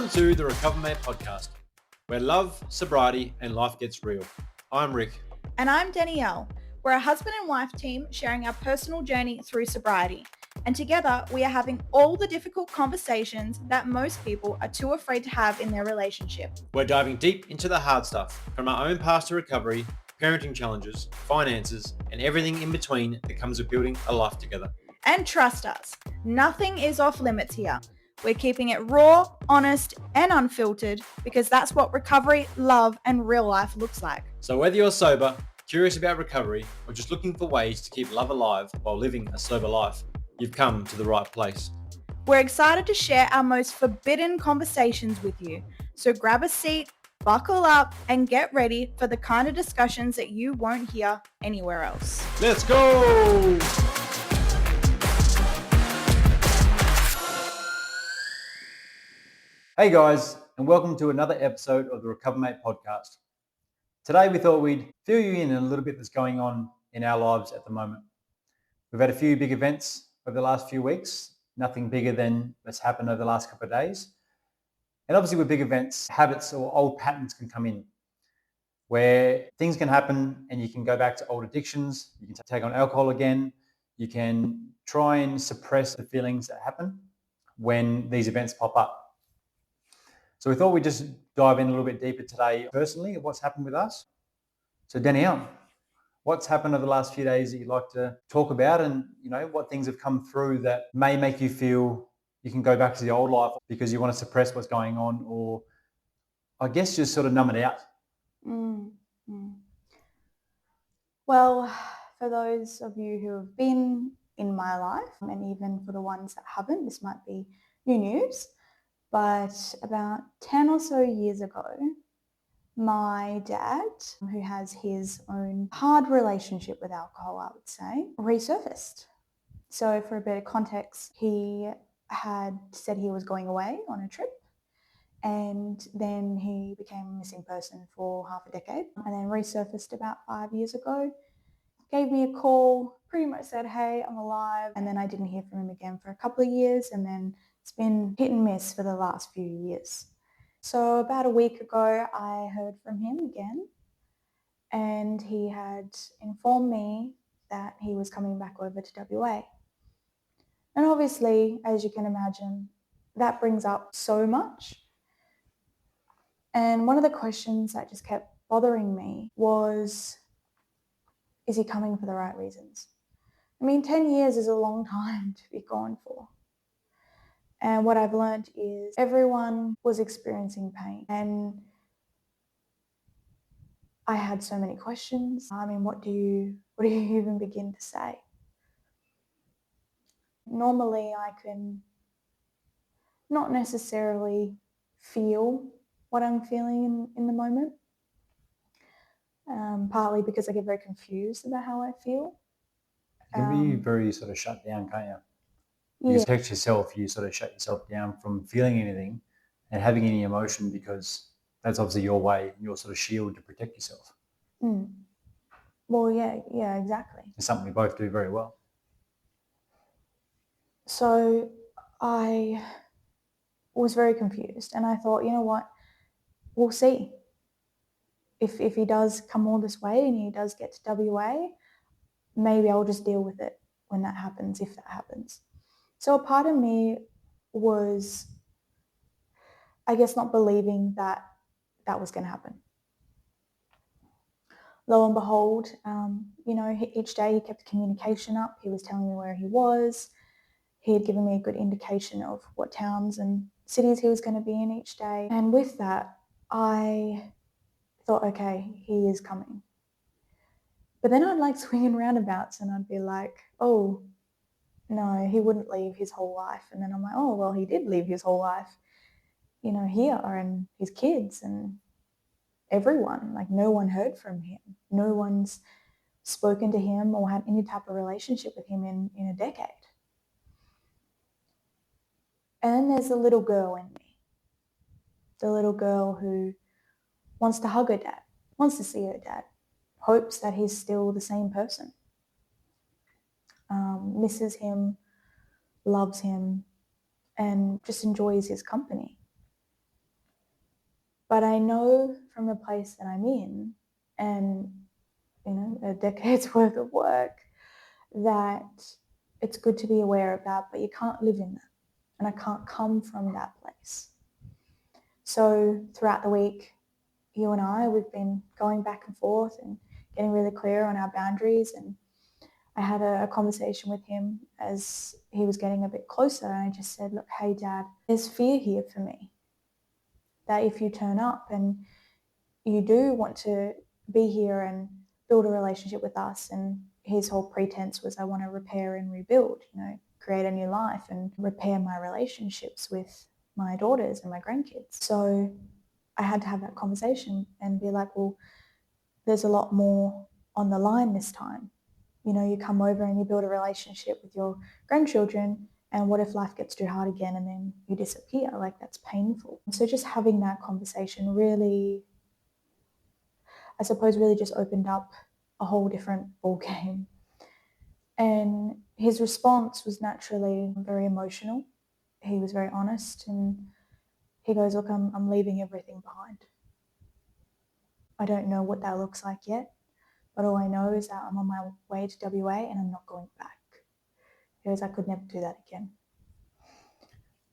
Welcome to the RecoverMate Podcast, where love, sobriety, and life gets real. I'm Rick. And I'm Danielle. We're a husband and wife team sharing our personal journey through sobriety. And together, we are having all the difficult conversations that most people are too afraid to have in their relationship. We're diving deep into the hard stuff, from our own past to recovery, parenting challenges, finances, and everything in between that comes with building a life together. And trust us, nothing is off limits here. We're keeping it raw, honest, and unfiltered because that's what recovery, love, and real life looks like. So whether you're sober, curious about recovery, or just looking for ways to keep love alive while living a sober life, you've come to the right place. We're excited to share our most forbidden conversations with you. So grab a seat, buckle up, and get ready for the kind of discussions that you won't hear anywhere else. Let's go! Hey guys, and welcome to another episode of the RecoverMate Podcast. Today we thought we'd fill you in on a little bit that's going on in our lives at the moment. We've had a few big events over the last few weeks, nothing bigger than what's happened over the last couple of days. And obviously with big events, habits or old patterns can come in where things can happen and you can go back to old addictions, you can take on alcohol again, you can try and suppress the feelings that happen when these events pop up. So we thought we'd just dive in a little bit deeper today personally of what's happened with us. So Danielle, what's happened over the last few days that you'd like to talk about, and what things have come through that may make you feel you can go back to the old life because you want to suppress what's going on, or I guess just sort of numb it out? Well, for those of you who have been in my life, and even for the ones that haven't, this might be new news. But about 10 or so years ago, my dad, who has his own hard relationship with alcohol, I would say, resurfaced. So for a bit of context, he had said he was going away on a trip, and then he became a missing person for half a decade, and then resurfaced about 5 years ago, gave me a call, pretty much said, hey, I'm alive. And then I didn't hear from him again for a couple of years, and then it's been hit and miss for the last few years. So about a week ago, I heard from him again, and he had informed me that he was coming back over to WA. And obviously, as you can imagine, that brings up so much. And one of the questions that just kept bothering me was, is he coming for the right reasons? I mean, 10 years is a long time to be gone for. And what I've learned is everyone was experiencing pain. And I had so many questions. I mean, what do you even begin to say? Normally, I can not necessarily feel what I'm feeling in the moment, partly because I get very confused about how I feel. You can be very sort of shut down, can't you? You protect yourself, you sort of shut yourself down from feeling anything and having any emotion, because that's obviously your way, your sort of shield to protect yourself. Well, yeah, exactly. It's something we both do very well. So I was very confused, and I thought, you know what, we'll see. If he does come all this way and he does get to WA, maybe I'll just deal with it when that happens, if that happens. So a part of me was, I guess, not believing that was going to happen. Lo and behold, each day he kept communication up. He was telling me where he was. He had given me a good indication of what towns and cities he was going to be in each day. And with that, I thought, okay, he is coming. But then I'd swing in roundabouts and I'd be like, oh, no, he wouldn't leave his whole life. And then I'm like, oh, well, he did leave his whole life, here, and his kids and everyone. No one heard from him. No one's spoken to him or had any type of relationship with him in a decade. And then there's the little girl in me. The little girl who wants to hug her dad, wants to see her dad, hopes that he's still the same person. Misses him, loves him, and just enjoys his company. But I know from the place that I'm in and, a decade's worth of work, that it's good to be aware of that, but you can't live in that. And I can't come from that place. So throughout the week, you and we've been going back and forth and getting really clear on our boundaries. And I had a conversation with him as he was getting a bit closer. And I just said, look, hey, Dad, there's fear here for me that if you turn up and you do want to be here and build a relationship with us, and his whole pretense was I want to repair and rebuild, create a new life and repair my relationships with my daughters and my grandkids. So I had to have that conversation and be like, well, there's a lot more on the line this time. You come over and you build a relationship with your grandchildren, and what if life gets too hard again and then you disappear? Like, that's painful. So just having that conversation really, I suppose, really just opened up a whole different ball game. And his response was naturally very emotional. He was very honest, and he goes, look, I'm leaving everything behind. I don't know what that looks like yet, but all I know is that I'm on my way to WA and I'm not going back. He goes, I could never do that again.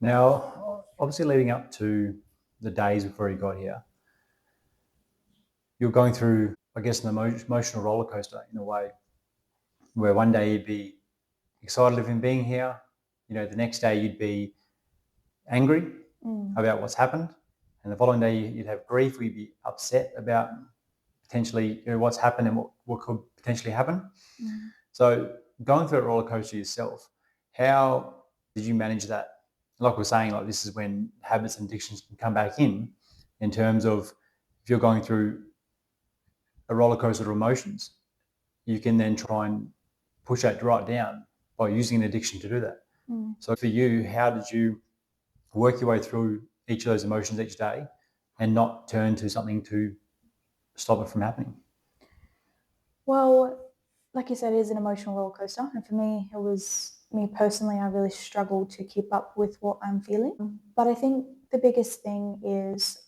Now, obviously leading up to the days before he got here, you're going through, I guess, an emotional roller coaster in a way, where one day you'd be excited of him being here, the next day you'd be angry about what's happened, and the following day you'd have grief, or you'd be upset about potentially what's happened and what could potentially happen. So going through a roller coaster yourself, how did you manage that? Like we're saying, like this is when habits and addictions can come back in terms of if you're going through a roller coaster of emotions, you can then try and push that right down by using an addiction to do that. So for you, how did you work your way through each of those emotions each day and not turn to something to stop it from happening? Well, like you said, it is an emotional roller coaster. And for me, me personally, I really struggled to keep up with what I'm feeling. But I think the biggest thing is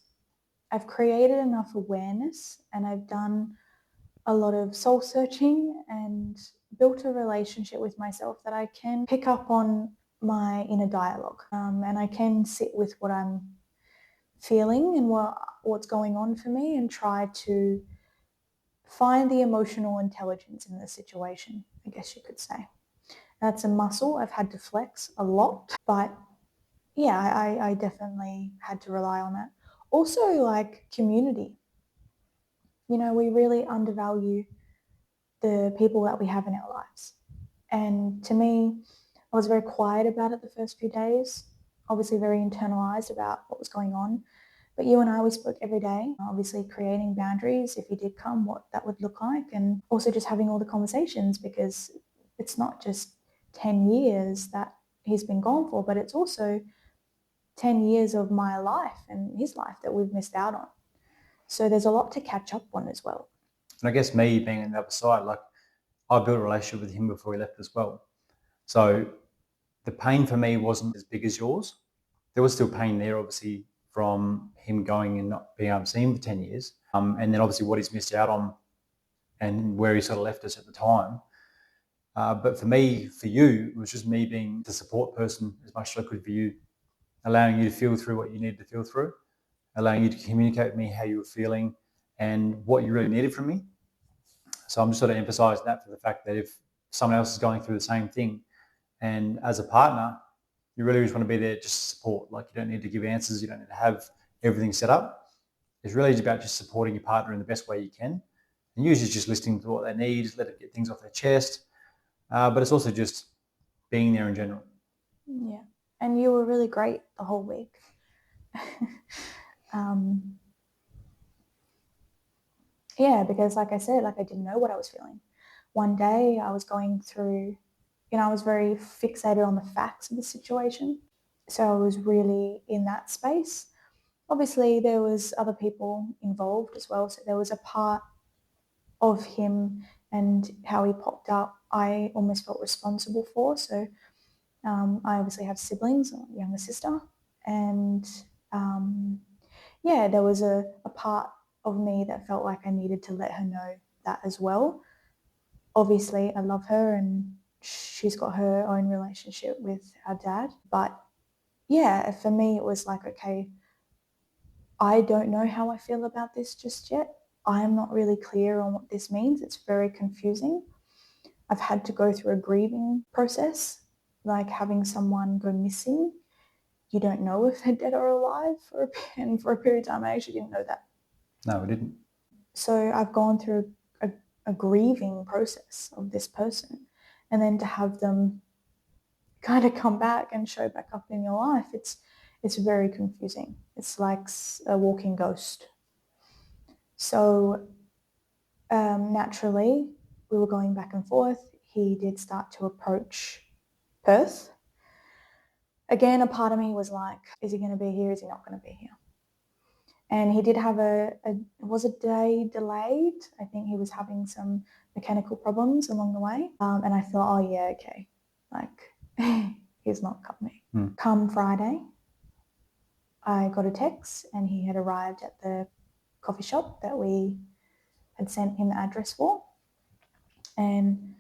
I've created enough awareness and I've done a lot of soul searching and built a relationship with myself that I can pick up on my inner dialogue, and I can sit with what I'm feeling and what's going on for me and try to find the emotional intelligence in the situation, I guess you could say. That's a muscle I've had to flex a lot, but yeah, I definitely had to rely on that. Also, like community. We really undervalue the people that we have in our lives. And to me, I was very quiet about it the first few days, obviously very internalized about what was going on. But you and we spoke every day, obviously creating boundaries if he did come, what that would look like, and also just having all the conversations, because it's not just 10 years that he's been gone for, but it's also 10 years of my life and his life that we've missed out on. So there's a lot to catch up on as well. And I guess me being on the other side, like I built a relationship with him before he left as well. So the pain for me wasn't as big as yours. There was still pain there, obviously, from him going and not being able to see him for 10 years. And then obviously what he's missed out on and where he sort of left us at the time. But for me, for you, it was just me being the support person as much as I could for you, allowing you to feel through what you needed to feel through, allowing you to communicate with me how you were feeling and what you really needed from me. So I'm just sort of emphasising that for the fact that if someone else is going through the same thing, and as a partner, you really just want to be there just to support. Like you don't need to give answers, you don't need to have everything set up. It's really about just supporting your partner in the best way you can, and usually just listening to what they need, let them get things off their chest. But it's also just being there in general. Yeah, and you were really great the whole week. Yeah, because like I said, like I didn't know what I was feeling. One day I was going through, I was very fixated on the facts of the situation. So I was really in that space. Obviously there was other people involved as well. So there was a part of him and how he popped up I almost felt responsible for. So I obviously have siblings, a younger sister, and yeah, there was a part of me that felt like I needed to let her know that as well. Obviously, I love her and she's got her own relationship with our dad. But yeah, for me, it was like, okay, I don't know how I feel about this just yet. I'm not really clear on what this means. It's very confusing. I've had to go through a grieving process, like having someone go missing. You don't know if they're dead or alive and for a period of time. I actually didn't know that. No, we didn't. So I've gone through a grieving process of this person. And then to have them kind of come back and show back up in your life, it's very confusing. It's like a walking ghost. So naturally, we were going back and forth. He did start to approach Perth. Again, a part of me was like, is he going to be here? Is he not going to be here? And he did have was a day delayed. I think he was having some mechanical problems along the way. And I thought, oh yeah, okay. Like, he's not coming. Come Friday, I got a text and he had arrived at the coffee shop that we had sent him the address for. And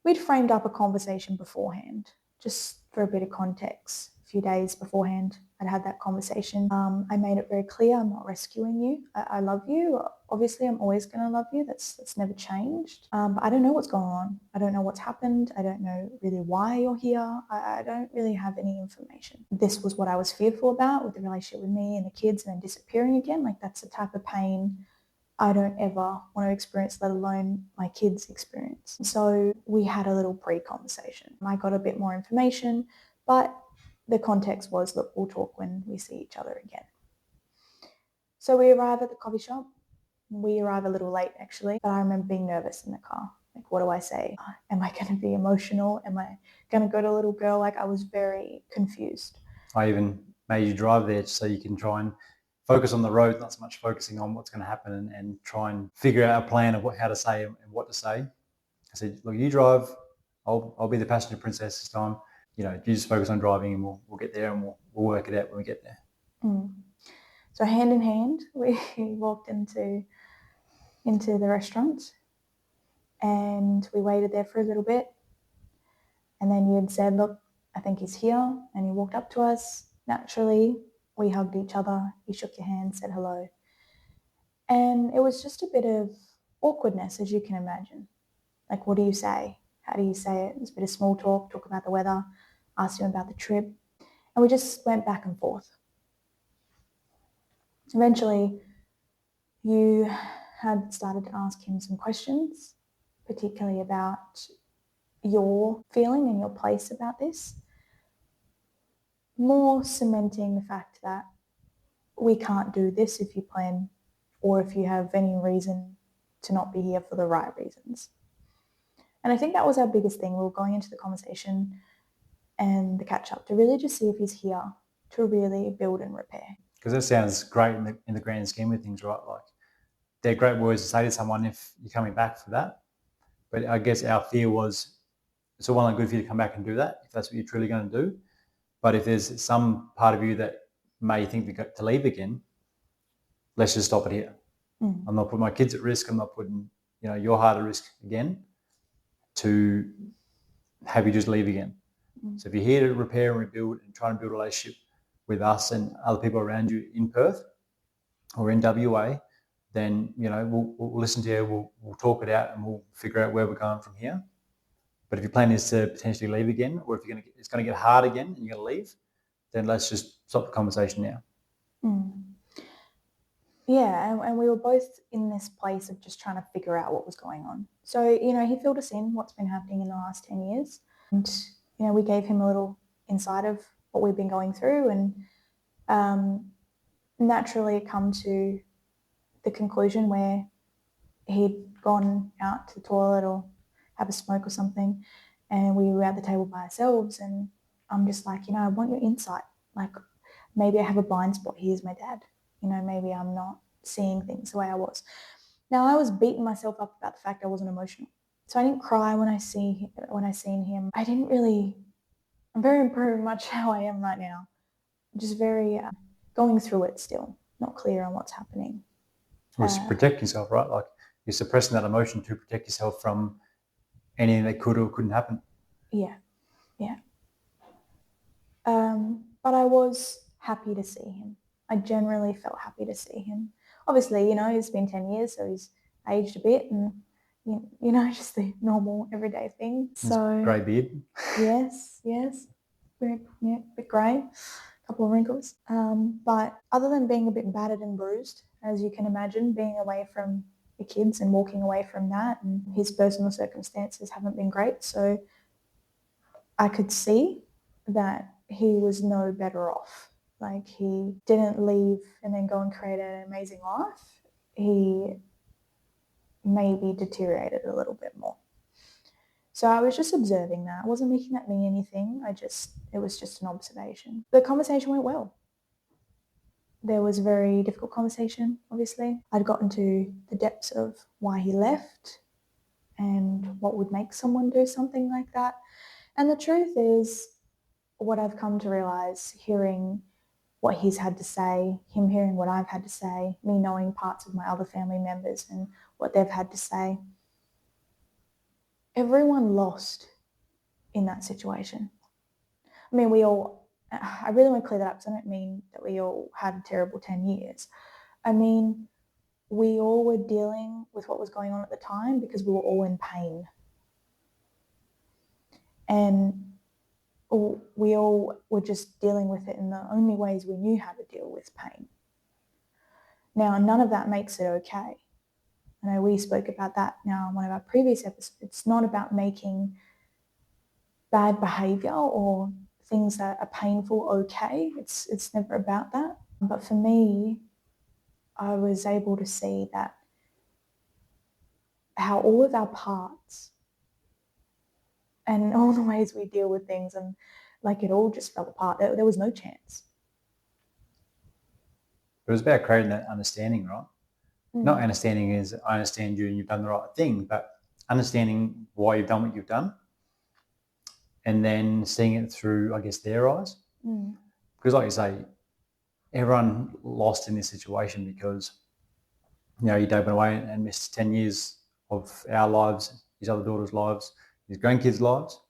we'd framed up a conversation beforehand, just for a bit of context. A few days beforehand, I'd had that conversation. I made it very clear, I'm not rescuing you. I love you. Obviously, I'm always going to love you. That's never changed. But I don't know what's going on. I don't know what's happened. I don't know really why you're here. I don't really have any information. This was what I was fearful about with the relationship with me and the kids and then disappearing again. Like, that's the type of pain I don't ever want to experience, let alone my kids experience. So we had a little pre-conversation. I got a bit more information, but the context was, look, we'll talk when we see each other again. So we arrive at the coffee shop. We arrive a little late, actually, but I remember being nervous in the car. Like, what do I say? Am I going to be emotional? Am I going to go to a little girl? Like, I was very confused. I even made you drive there so you can try and focus on the road, not so much focusing on what's going to happen, and try and figure out a plan of how to say and what to say. I said, look, you drive, I'll be the passenger princess this time. You know, you just focus on driving and we'll get there and we'll work it out when we get there. So hand in hand, we walked into the restaurant and we waited there for a little bit. And then you had said, look, I think he's here. And he walked up to us. Naturally, we hugged each other. He shook your hand, said hello. And it was just a bit of awkwardness, as you can imagine. Like, what do you say? How do you say it? It was a bit of small talk about the weather, asked him about the trip. And we just went back and forth. Eventually, you had started to ask him some questions, particularly about your feeling and your place about this. More cementing the fact that we can't do this if you plan or if you have any reason to not be here for the right reasons. And I think that was our biggest thing. We were going into the conversation and the catch up to really just see if he's here to really build and repair. Because that sounds great in the grand scheme of things, right? Like, they're great words to say to someone if you're coming back for that. But I guess our fear was, it's all well and good for you to come back and do that if that's what you're truly going to do. But if there's some part of you that may think to leave again, let's just stop it here. I'm not putting my kids at risk. I'm not putting your heart at risk again to have you just leave again. So if you're here to repair and rebuild and try and build a relationship with us and other people around you in Perth or in WA, then we'll listen to you. We'll talk it out and we'll figure out where we're going from here. But if your plan is to potentially leave again, or if it's going to get hard again and you're going to leave, then let's just stop the conversation now. Yeah, and we were both in this place of just trying to figure out what was going on. So, he filled us in what's been happening in the last 10 years. And, we gave him a little insight of what we've been going through, and naturally it come to the conclusion where he'd gone out to the toilet or have a smoke or something, and we were at the table by ourselves, and I'm just like, I want your insight. Like, maybe I have a blind spot. Here's my dad. Maybe I'm not seeing things the way I was. Now, I was beating myself up about the fact I wasn't emotional. So I didn't cry when I seen him. I didn't really, I'm very much how I am right now. Just very going through it still. not clear on what's happening. Was protect yourself, right? Like you're suppressing that emotion to protect yourself from anything that could or couldn't happen. Yeah. But I was happy to see him. I generally felt happy to see him. Obviously, it's been 10 years, so he's aged a bit and, just the normal everyday thing. So grey beard. Yes. Bit grey, a couple of wrinkles. But other than being a bit battered and bruised, as you can imagine, being away from the kids and walking away from that, and his personal circumstances haven't been great. So I could see that he was no better off. Like, he didn't leave and then go and create an amazing life. He maybe deteriorated a little bit more. So I was just observing that. I wasn't making that mean anything. It was just an observation. The conversation went well. There was a very difficult conversation, obviously. I'd gotten to the depths of why he left and what would make someone do something like that. And the truth is, what I've come to realize, hearing what he's had to say, him hearing what I've had to say, me knowing parts of my other family members and what they've had to say, everyone lost in that situation. I mean, I really want to clear that up because I don't mean that we all had a terrible 10 years. I mean, we all were dealing with what was going on at the time because we were all in pain. And we all were just dealing with it in the only ways we knew how to deal with pain. Now, none of that makes it okay. I know we spoke about that now in one of our previous episodes. It's not about making bad behaviour or things that are painful okay. It's never about that. But for me, I was able to see that how all of our parts and all the ways we deal with things, and like it all just fell apart. There was no chance. It was about creating that understanding, right? Not understanding is I understand you and you've done the right thing, but understanding why you've done what you've done and then seeing it through, I guess, their eyes. Because like you say, everyone lost in this situation because, your dad went away and missed 10 years of our lives, his other daughter's lives, his grandkids' lives.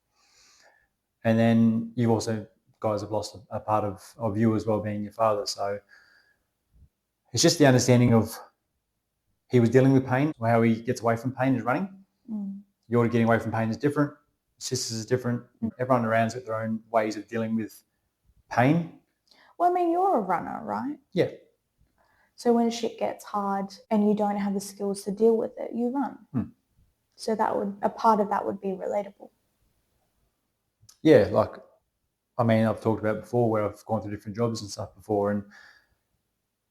And then you also guys have lost a part of you as well, being your father. So it's just the understanding of he was dealing with pain, how he gets away from pain is running. You're getting away from pain is different. Sisters is different. Everyone around's got their own ways of dealing with pain. Well, I mean, you're a runner, right? Yeah. So when shit gets hard and you don't have the skills to deal with it, you run. So a part of that would be relatable. Yeah, I've talked about it before where I've gone through different jobs and stuff before, and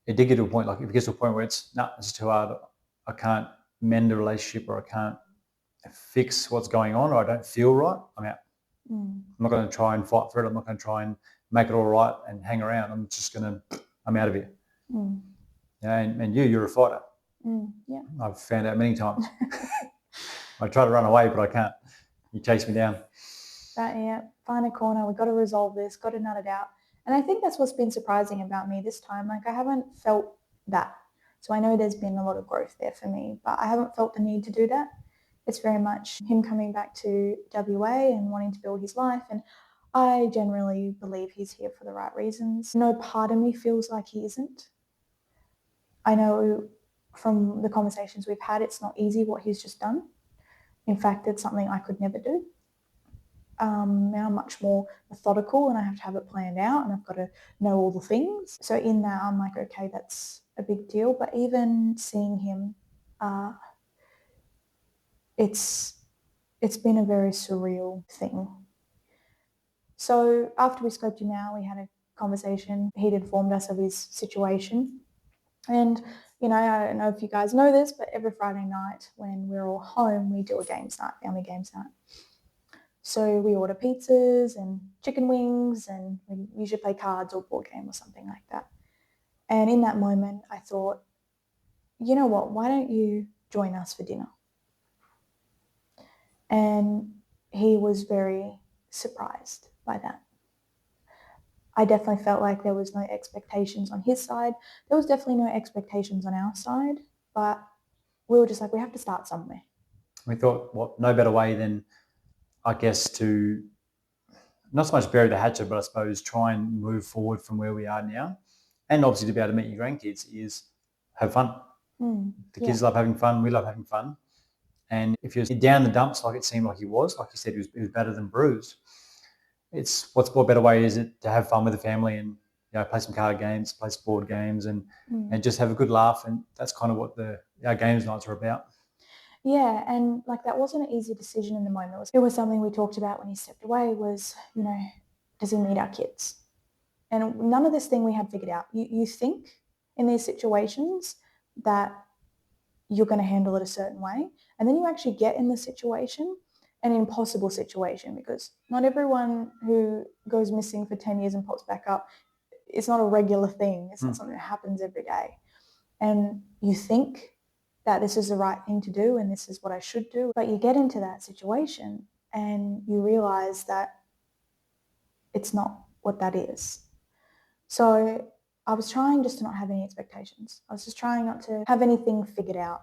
it did get to a point, like if it gets to a point where it's too hard, I can't mend a relationship or I can't fix what's going on or I don't feel right, I'm out. I'm not going to try and fight for it. I'm not going to try and make it all right and hang around. I'm out of here. And you're a fighter. Yeah. I've found out many times. I try to run away, but I can't. You chase me down. Find a corner. We've got to resolve this, got to nut it out. And I think that's what's been surprising about me this time. Like, I haven't felt that. So I know there's been a lot of growth there for me, but I haven't felt the need to do that. It's very much him coming back to WA and wanting to build his life. And I generally believe he's here for the right reasons. No part of me feels like he isn't. I know from the conversations we've had, it's not easy what he's just done. In fact, it's something I could never do. Now I'm much more methodical and I have to have it planned out and I've got to know all the things. So in that, I'm like, okay, that's a big deal. But even seeing him, it's been a very surreal thing. So after we scoped him out, we had a conversation. He'd informed us of his situation. And, I don't know if you guys know this, but every Friday night when we're all home, we do a games night, family games night. So we order pizzas and chicken wings and we usually play cards or board game or something like that. And in that moment, I thought, you know what, why don't you join us for dinner? And he was very surprised by that. I definitely felt like there was no expectations on his side. There was definitely no expectations on our side, but we were just like, we have to start somewhere. We thought, no better way than, I guess, to not so much bury the hatchet, but I suppose try and move forward from where we are now. And obviously to be able to meet your grandkids is have fun. The kids love having fun. We love having fun. And if you're down the dumps like it seemed like he was, like you said, he was better than bruised. It's what better way is it to have fun with the family and play some card games, play some board games, and just have a good laugh. And that's kind of what our games nights are about. Yeah, and like that wasn't an easy decision in the moment. It was something we talked about when he stepped away was, does he meet our kids? And none of this thing we had figured out. You think in these situations that you're going to handle it a certain way, and then you actually get in the situation, an impossible situation, because not everyone who goes missing for 10 years and pops back up, it's not a regular thing. It's not something that happens every day. And you think that this is the right thing to do and this is what I should do, but you get into that situation and you realize that it's not what that is. So I was trying just to not have any expectations. I was just trying not to have anything figured out.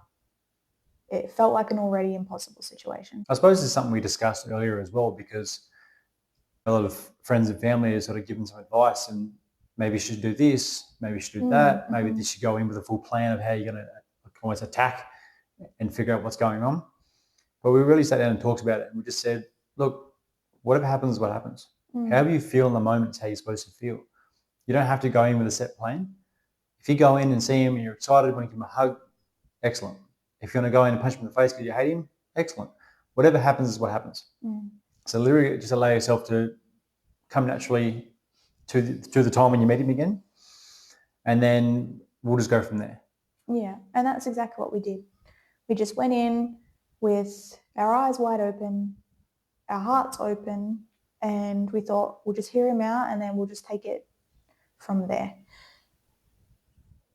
It felt like an already impossible situation. I suppose it's something we discussed earlier as well, because a lot of friends and family are sort of given some advice, and maybe you should do this, maybe you should do that, maybe you should go in with a full plan of how you're going to almost attack and figure out what's going on. But we really sat down and talked about it, and we just said, look, whatever happens is what happens. However you feel in the moment is how you're supposed to feel. You don't have to go in with a set plan. If you go in and see him and you're excited, when you give him a hug, excellent. If you're going to go in and punch him in the face because you hate him, excellent. Whatever happens is what happens. So literally just allow yourself to come naturally to the time when you meet him again, and then we'll just go from there. Yeah, and that's exactly what we did. We just went in with our eyes wide open, our hearts open, and we thought we'll just hear him out and then we'll just take it from there.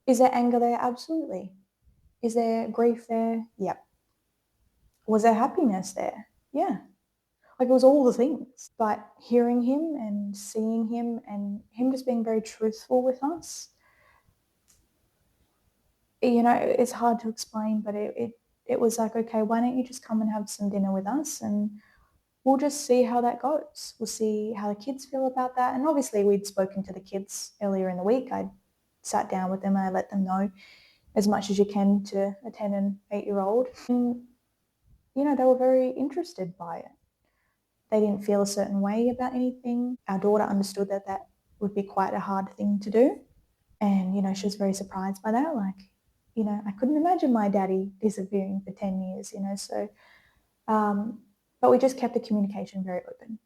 Is there anger there? Absolutely. Is there grief there? Yep. Was there happiness there? Yeah. Like it was all the things. But hearing him and seeing him and him just being very truthful with us, it's hard to explain, but it was like, okay, why don't you just come and have some dinner with us and we'll just see how that goes. We'll see how the kids feel about that. And obviously we'd spoken to the kids earlier in the week. I sat down with them and I let them know as much as you can to attend an 8-year-old. And, they were very interested by it. They didn't feel a certain way about anything. Our daughter understood that would be quite a hard thing to do. And, she was very surprised by that. Like, I couldn't imagine my daddy disappearing for 10 years, so, but we just kept the communication very open.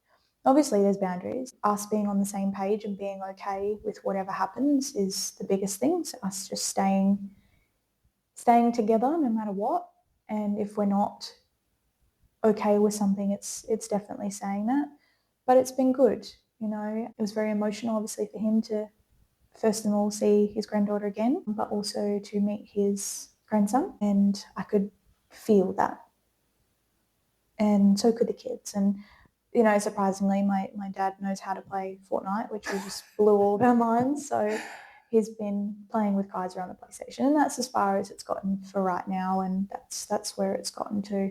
Obviously, there's boundaries. Us being on the same page and being okay with whatever happens is the biggest thing. So us just staying together no matter what. And if we're not okay with something, it's definitely saying that. But it's been good. It was very emotional, obviously, for him to first of all see his granddaughter again, but also to meet his grandson. And I could feel that. And so could the kids. And surprisingly, my dad knows how to play Fortnite, which just blew all of our minds. So he's been playing with guys around the PlayStation, and that's as far as it's gotten for right now, and that's where it's gotten to.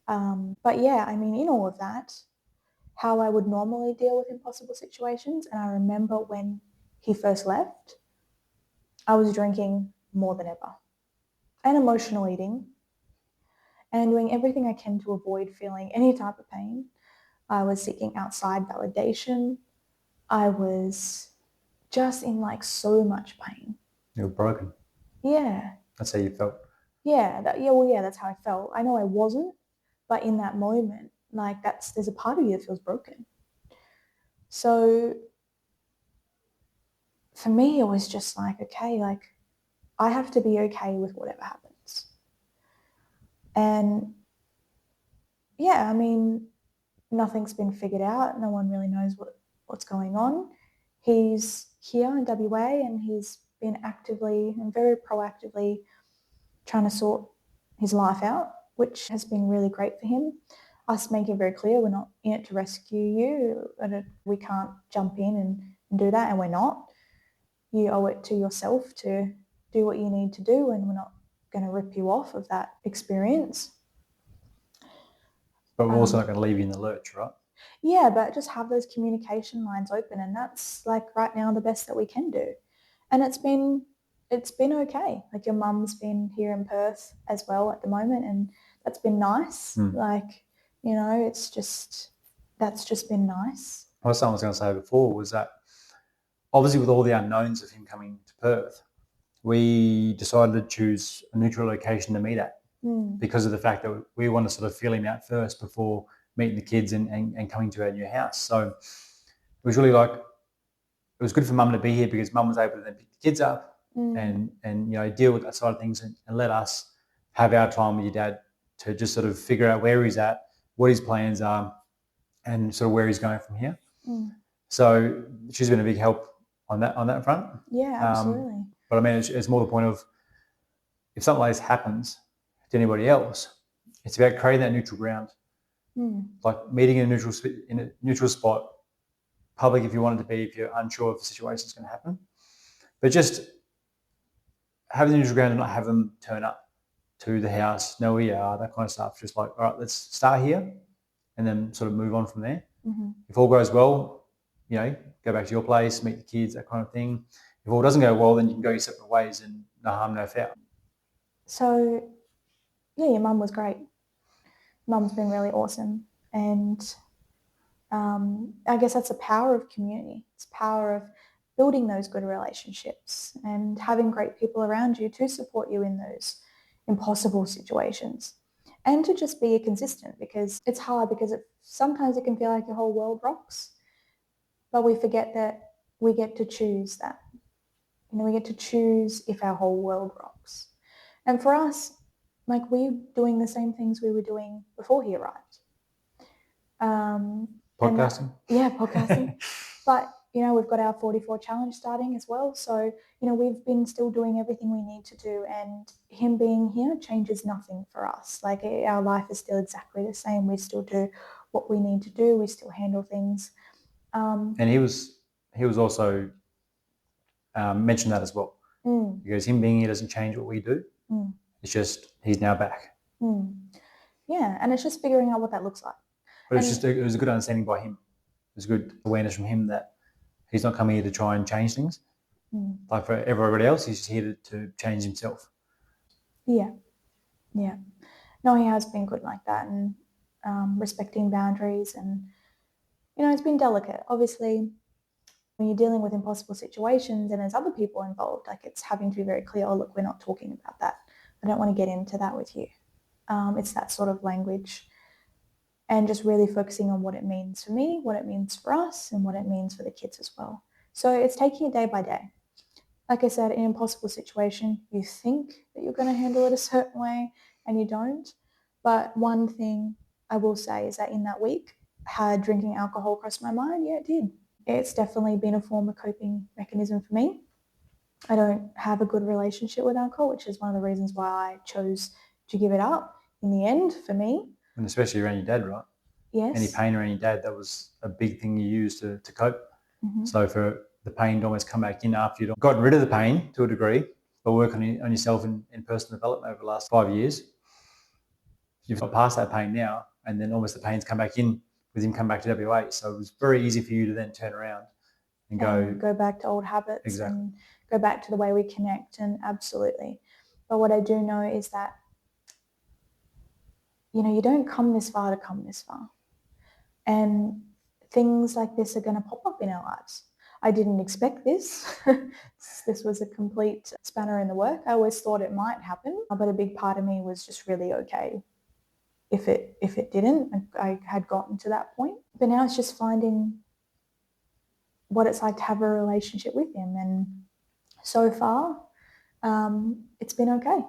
But yeah, I mean, in all of that, how I would normally deal with impossible situations, and I remember when he first left, I was drinking more than ever, and emotional eating, and doing everything I can to avoid feeling any type of pain. I was seeking outside validation. I was just in so much pain. You were broken. Yeah. That's how you felt. Yeah. That's how I felt. I know I wasn't, but in that moment, there's a part of you that feels broken. So for me, it was just okay, I have to be okay with whatever happens. And yeah, I mean, nothing's been figured out. No one really knows what's going on. He's here in WA and he's been actively and very proactively trying to sort his life out, which has been really great for him. Us making it very clear we're not in it to rescue you. We can't jump in and and do that, and we're not. You owe it to yourself to do what you need to do, and we're not going to rip you off of that experience. But we're also not going to leave you in the lurch, right? Yeah, but just have those communication lines open, and that's like right now the best that we can do. And it's been okay. Like your mum's been here in Perth as well at the moment, and that's been nice. Like, it's just, that's just been nice. What someone was going to say before was that obviously with all the unknowns of him coming to Perth, we decided to choose a neutral location to meet at because of the fact that we want to sort of feel him out first before meeting the kids and coming to our new house. So it was really it was good for mum to be here because mum was able to then pick the kids up and deal with that side of things and let us have our time with your dad to just sort of figure out where he's at, what his plans are, and sort of where he's going from here. So she's been a big help on that front. Yeah, absolutely. But I mean, it's more the point of if something like this happens to anybody else, it's about creating that neutral ground, like meeting in a neutral spot, public if you want it to be, if you're unsure if the situation is going to happen, but just have the neutral ground and not have them turn up to the house, know where you are, that kind of stuff. Just like, all right, let's start here and then sort of move on from there. If all goes well, go back to your place, meet the kids, that kind of thing. If all doesn't go well, then you can go your separate ways and no harm, no foul. So, yeah, your mum was great. Mum's been really awesome. And I guess that's the power of community. It's the power of building those good relationships and having great people around you to support you in those impossible situations. And to just be consistent, because it's hard, because sometimes it can feel like your whole world rocks. But we forget that we get to choose that. We get to choose if our whole world rocks. And for us, like, we're doing the same things we were doing before he arrived. Podcasting? Podcasting. But, we've got our 44 challenge starting as well. So, we've been still doing everything we need to do. And him being here changes nothing for us. Like, our life is still exactly the same. We still do what we need to do. We still handle things. And he was also mentioned that as well. Because him being here doesn't change what we do. It's just he's now back. Yeah, and it's just figuring out what that looks like. But it was a good understanding by him. It was good awareness from him that he's not coming here to try and change things. Like for everybody else, he's just here to change himself. Yeah. No, he has been good like that, and respecting boundaries, and it's been delicate. Obviously, when you're dealing with impossible situations and there's other people involved, like, it's having to be very clear, oh, look, we're not talking about that. I don't want to get into that with you. It's that sort of language, and just really focusing on what it means for me, what it means for us, and what it means for the kids as well. So it's taking it day by day. Like I said, in an impossible situation, you think that you're going to handle it a certain way and you don't. But one thing I will say is that in that week, had drinking alcohol crossed my mind? Yeah, it did. It's definitely been a form of coping mechanism for me. I don't have a good relationship with alcohol, which is one of the reasons why I chose to give it up in the end for me. And especially around your dad, right? Yes. Any pain around your dad, that was a big thing you used to cope. So for the pain to almost come back in after you'd gotten rid of the pain to a degree, but work on yourself in personal development over the last 5 years, you've got past that pain now, and then almost the pain's come back in with him come back to WA. So it was very easy for you to then turn around and go back to old habits. Exactly. And go back to the way we connect, and absolutely. But what I do know is that, you don't come this far to come this far. And things like this are going to pop up in our lives. I didn't expect this. This was a complete spanner in the work. I always thought it might happen, but a big part of me was just really okay if it didn't. I had gotten to that point. But now it's just finding what it's like to have a relationship with him. And so far, it's been okay.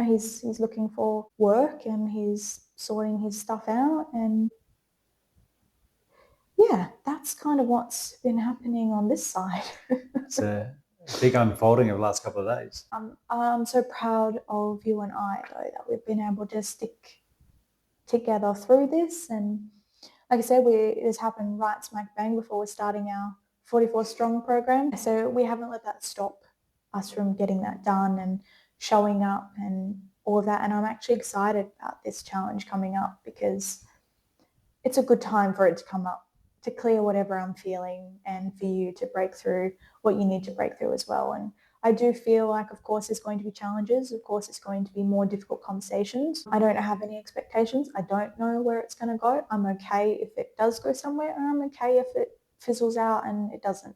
He's looking for work and he's sorting his stuff out, and yeah, that's kind of what's been happening on this side. It's a big unfolding of the last couple of days. I'm so proud of you and I, though, that we've been able to stick together through this. And like I said, this happened right smack bang before we're starting our 44 Strong program. So we haven't let that stop us from getting that done and showing up and all of that. And I'm actually excited about this challenge coming up because it's a good time for it to come up, to clear whatever I'm feeling and for you to break through what you need to break through as well. And I do feel like, of course, there's going to be challenges. Of course, it's going to be more difficult conversations. I don't have any expectations. I don't know where it's going to go. I'm okay if it does go somewhere, and I'm okay if it fizzles out and it doesn't.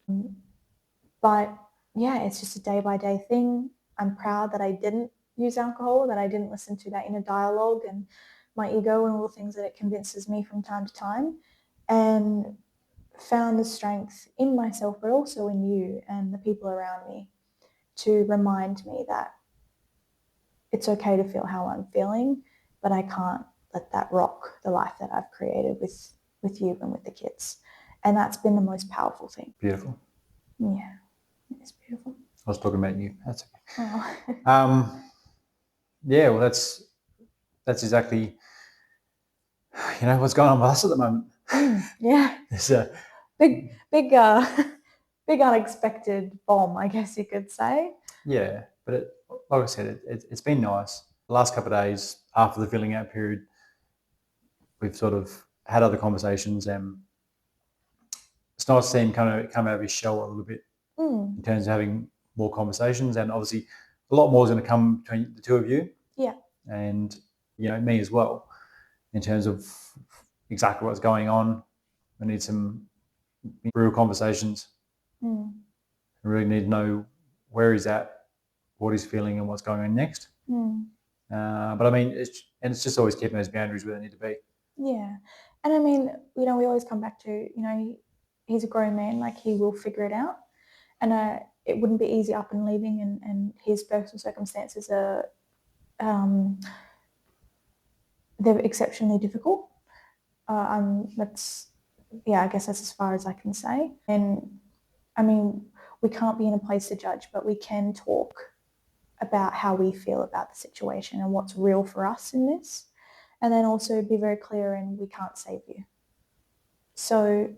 But yeah, it's just a day-by-day thing. I'm proud that I didn't use alcohol, that I didn't listen to that inner dialogue and my ego and all the things that it convinces me from time to time, and found the strength in myself, but also in you and the people around me, to remind me that it's okay to feel how I'm feeling, but I can't let that rock the life that I've created with you and with the kids. And that's been the most powerful thing. Beautiful. Yeah, it's beautiful. I was talking about you. That's okay. Oh. Yeah, well, that's exactly, what's going on with us at the moment. Yeah. It's a big unexpected bomb, I guess you could say. Yeah, but like I said, it's been nice. The last couple of days after the filling out period, we've sort of had other conversations, and it's nice to see him kind of come out of his shell a little bit in terms of having more conversations. And obviously, a lot more is going to come between the two of you. Yeah. And me as well, in terms of exactly what's going on. We need some real conversations. We really need to know where he's at, what he's feeling, and what's going on next. But I mean, it's just always keeping those boundaries where they need to be. Yeah. And I mean, we always come back to, he's a grown man, like he will figure it out. And it wouldn't be easy up and leaving, and his personal circumstances are, they're exceptionally difficult. I guess that's as far as I can say. And I mean, we can't be in a place to judge, but we can talk about how we feel about the situation and what's real for us in this. And then also be very clear in, we can't save you. So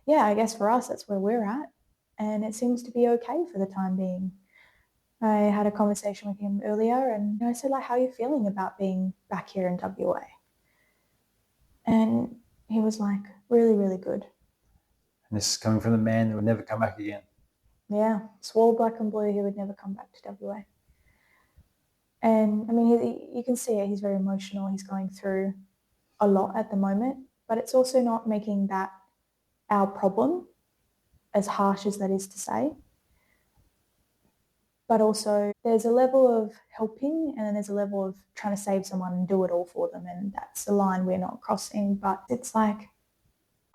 yeah, I guess for us, that's where we're at. And it seems to be okay for the time being. I had a conversation with him earlier, and I said, like, how are you feeling about being back here in WA? And he was like, really, really good. And this is coming from the man that would never come back again. Yeah, swore black and blue, he would never come back to WA. And I mean, you can see it, he's very emotional, he's going through a lot at the moment, but it's also not making that our problem, as harsh as that is to say. But also there's a level of helping, and then there's a level of trying to save someone and do it all for them, and that's the line we're not crossing. But it's like,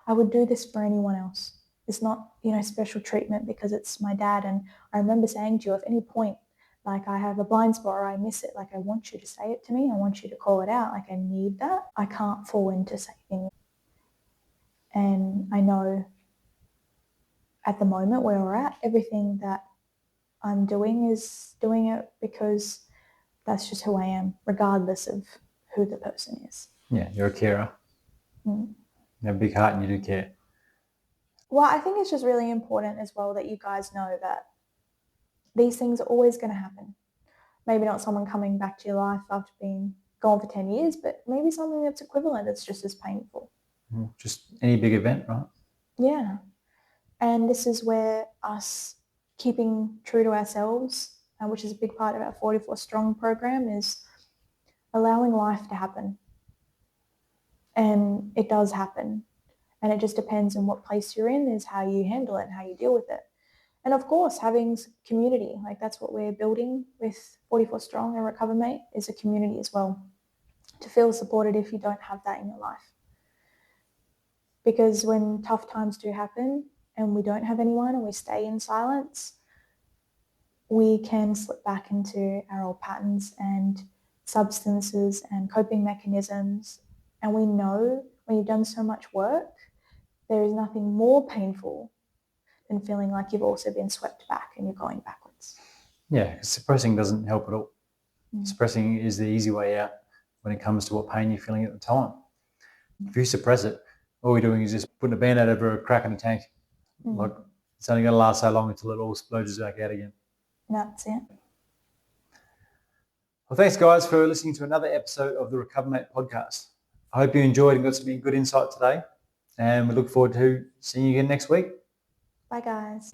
I would do this for anyone else. It's not, special treatment because it's my dad. And I remember saying to you, if any point, like, I have a blind spot or I miss it, like, I want you to say it to me. I want you to call it out. Like, I need that. I can't fall into saving. And I know at the moment where we're at, everything that I'm doing is doing it because that's just who I am, regardless of who the person is. Yeah, you're a carer. You have a big heart and you do care. Well, I think it's just really important as well that you guys know that these things are always going to happen. Maybe not someone coming back to your life after being gone for 10 years, but maybe something that's equivalent that's just as painful. Just any big event, right? Yeah. And this is where us keeping true to ourselves, which is a big part of our 44 Strong program, is allowing life to happen. And it does happen. And it just depends on what place you're in, is how you handle it and how you deal with it. And of course, having community, like that's what we're building with 44 Strong and RecoverMate, is a community as well, to feel supported if you don't have that in your life. Because when tough times do happen and we don't have anyone and we stay in silence, we can slip back into our old patterns and substances and coping mechanisms. And we know when you've done so much work, there is nothing more painful than feeling like you've also been swept back and you're going backwards. Yeah, suppressing doesn't help at all. Suppressing is the easy way out when it comes to what pain you're feeling at the time. If you suppress it, all you're doing is just putting a band-aid over a crack in the tank. Like it's only going to last so long until it all splurges back out again. That's it. Well, thanks guys for listening to another episode of the RecoverMate Podcast. I hope you enjoyed and got some good insight today, and we look forward to seeing you again next week. Bye guys.